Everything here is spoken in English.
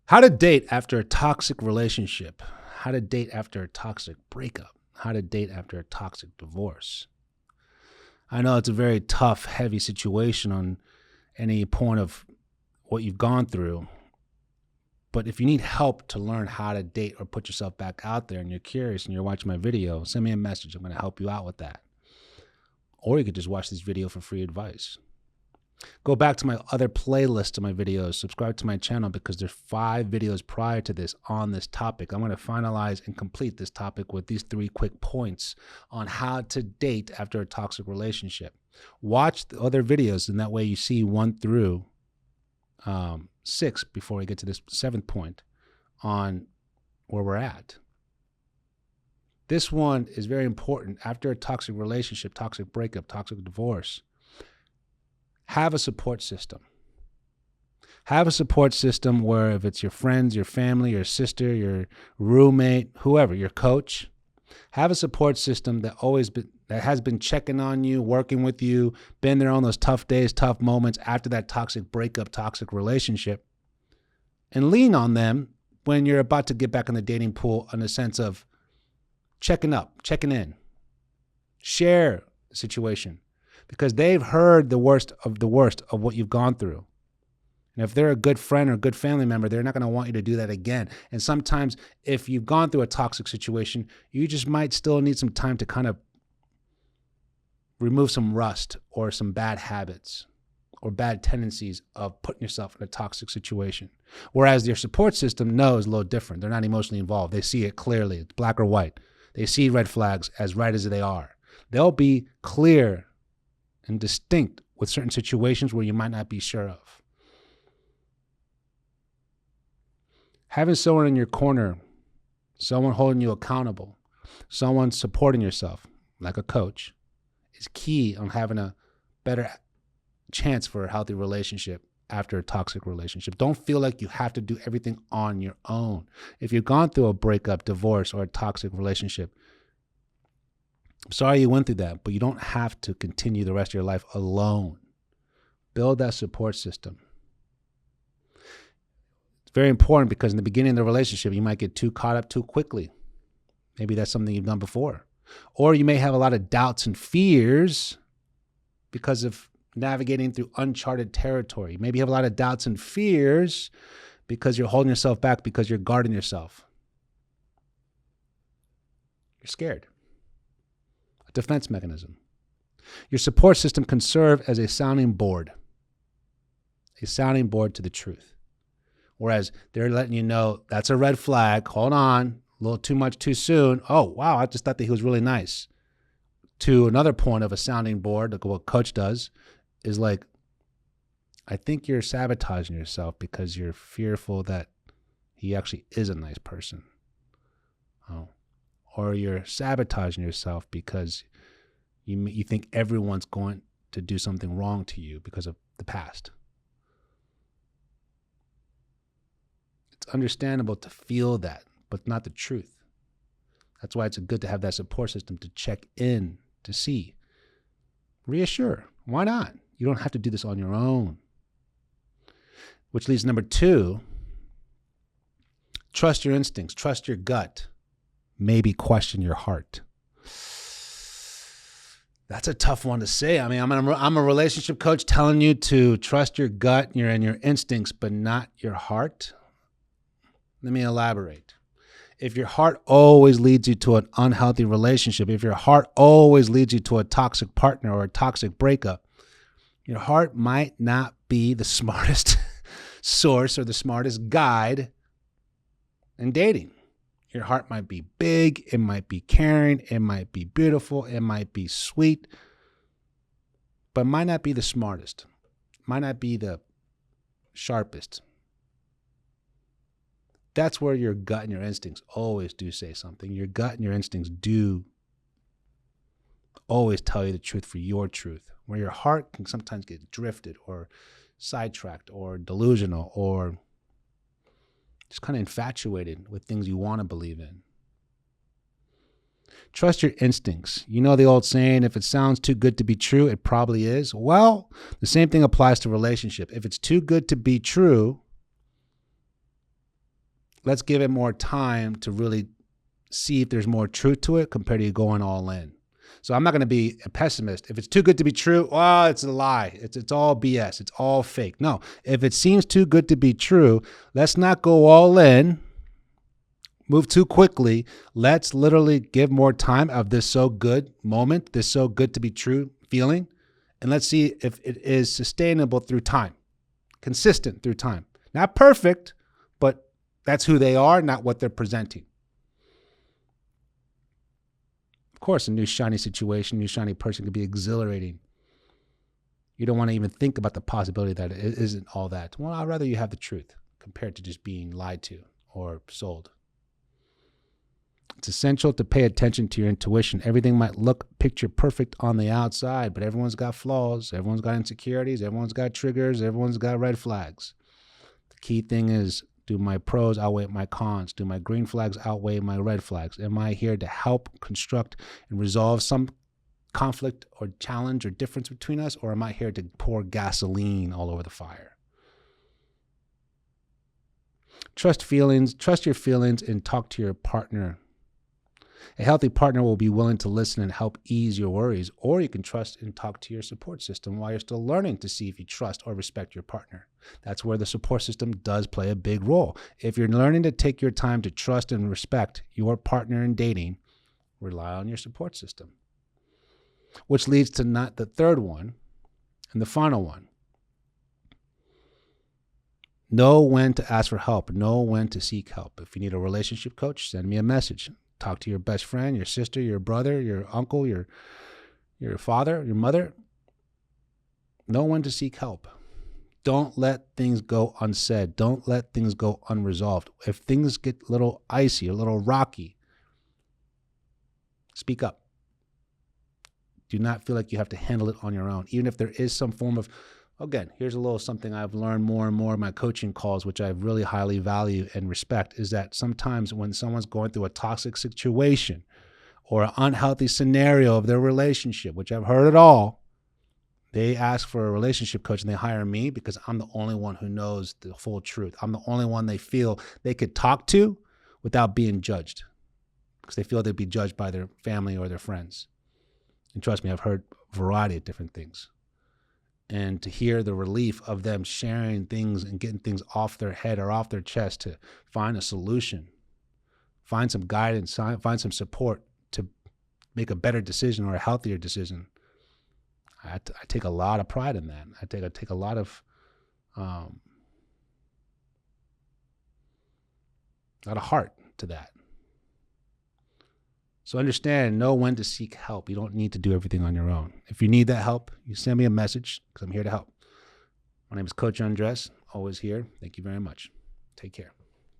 How to date after a toxic relationship. How to date after a toxic breakup. How to date after a toxic divorce. I know it's a very tough, heavy situation on any point of what you've gone through. But if you need help to learn how to date or put yourself back out there and you're curious and you're watching my video, send me a message. I'm going to help you out with that. Or you could just watch this video for free advice. Go back to my other playlist of my videos. Subscribe to my channel because there's 5 videos prior to this on this topic. I'm going to finalize and complete this topic with these 3 quick points on how to date after a toxic relationship. Watch the other videos, and that way you see 1 through 6 before we get to this 7th point on where we're at. This one is very important. After a toxic relationship, toxic breakup, toxic divorce, have a support system. Have a support system where if it's your friends, your family, your sister, your roommate, whoever, your coach, have a support system that has been checking on you, working with you, been there on those tough days, tough moments after that toxic breakup, toxic relationship, and lean on them when you're about to get back in the dating pool in the sense of checking up, checking in. Share the situation because they've heard the worst of what you've gone through. And if they're a good friend or a good family member, they're not going to want you to do that again. And sometimes if you've gone through a toxic situation, you just might still need some time to kind of remove some rust or some bad habits or bad tendencies of putting yourself in a toxic situation. Whereas your support system knows a little different. They're not emotionally involved. They see it clearly. It's black or white. They see red flags as right as they are. They'll be clear and distinct with certain situations where you might not be sure of. Having someone in your corner, someone holding you accountable, someone supporting yourself, like a coach, is key on having a better chance for a healthy relationship after a toxic relationship. Don't feel like you have to do everything on your own. If you've gone through a breakup, divorce, or a toxic relationship, I'm sorry you went through that, but you don't have to continue the rest of your life alone. Build that support system. It's very important because in the beginning of the relationship, you might get too caught up too quickly. Maybe that's something you've done before. Or you may have a lot of doubts and fears because of navigating through uncharted territory. Maybe you have a lot of doubts and fears because you're holding yourself back because you're guarding yourself. You're scared. A defense mechanism. Your support system can serve as a sounding board to the truth. Whereas they're letting you know that's a red flag. Hold on, a little too much too soon. Oh, wow, I just thought that he was really nice. To another point of a sounding board, like what coach does, is like, I think you're sabotaging yourself because you're fearful that he actually is a nice person. Oh. Or you're sabotaging yourself because you think everyone's going to do something wrong to you because of the past. It's understandable to feel that, but not the truth. That's why it's good to have that support system to check in, to see. Reassure. Why not? You don't have to do this on your own. Which leads to number 2, trust your instincts, trust your gut, maybe question your heart. That's a tough one to say. I mean, I'm a relationship coach telling you to trust your gut and your instincts, but not your heart. Let me elaborate. If your heart always leads you to an unhealthy relationship, if your heart always leads you to a toxic partner or a toxic breakup, your heart might not be the smartest source or the smartest guide in dating. Your heart might be big, it might be caring, it might be beautiful, it might be sweet, but might not be the smartest, might not be the sharpest. That's where your gut and your instincts always do say something. Your gut and your instincts do always tell you the truth for your truth, where your heart can sometimes get drifted or sidetracked or delusional or just kind of infatuated with things you want to believe in. Trust your instincts. You know the old saying, if it sounds too good to be true, it probably is. Well, the same thing applies to relationship. If it's too good to be true, let's give it more time to really see if there's more truth to it compared to you going all in. So I'm not going to be a pessimist. If it's too good to be true, well, it's a lie. It's all BS. It's all fake. No, if it seems too good to be true, let's not go all in, move too quickly. Let's literally give more time of this so good moment, this so good to be true feeling, and let's see if it is sustainable through time, consistent through time. Not perfect, but that's who they are, not what they're presenting. Of course, a new shiny situation, new shiny person can be exhilarating. You don't want to even think about the possibility that it isn't all that. Well, I'd rather you have the truth compared to just being lied to or sold. It's essential to pay attention to your intuition. Everything might look picture perfect on the outside, but everyone's got flaws. Everyone's got insecurities. Everyone's got triggers. Everyone's got red flags. The key thing is, do my pros outweigh my cons? Do my green flags outweigh my red flags? Am I here to help construct and resolve some conflict or challenge or difference between us? Or am I here to pour gasoline all over the fire? Trust your feelings, and talk to your partner. A healthy partner will be willing to listen and help ease your worries, or you can trust and talk to your support system while you're still learning to see if you trust or respect your partner. That's where the support system does play a big role. If you're learning to take your time to trust and respect your partner in dating, rely on your support system. Which leads to not the third one and the final one. Know when to ask for help. Know when to seek help. If you need a relationship coach, send me a message. Talk to your best friend, your sister, your brother, your uncle, your father, your mother. Know when to seek help. Don't let things go unsaid. Don't let things go unresolved. If things get a little icy, a little rocky, speak up. Do not feel like you have to handle it on your own. Even if there is some form of, again, here's a little something I've learned more and more in my coaching calls, which I really highly value and respect, is that sometimes when someone's going through a toxic situation or an unhealthy scenario of their relationship, which I've heard it all, they ask for a relationship coach and they hire me because I'm the only one who knows the full truth. I'm the only one they feel they could talk to without being judged, because they feel they'd be judged by their family or their friends. And trust me, I've heard a variety of different things. And to hear the relief of them sharing things and getting things off their head or off their chest to find a solution, find some guidance, find some support to make a better decision or a healthier decision, I take a lot of pride in that. I take a lot of heart to that. So understand, know when to seek help. You don't need to do everything on your own. If you need that help, you send me a message because I'm here to help. My name is Coach Andres, always here. Thank you very much. Take care.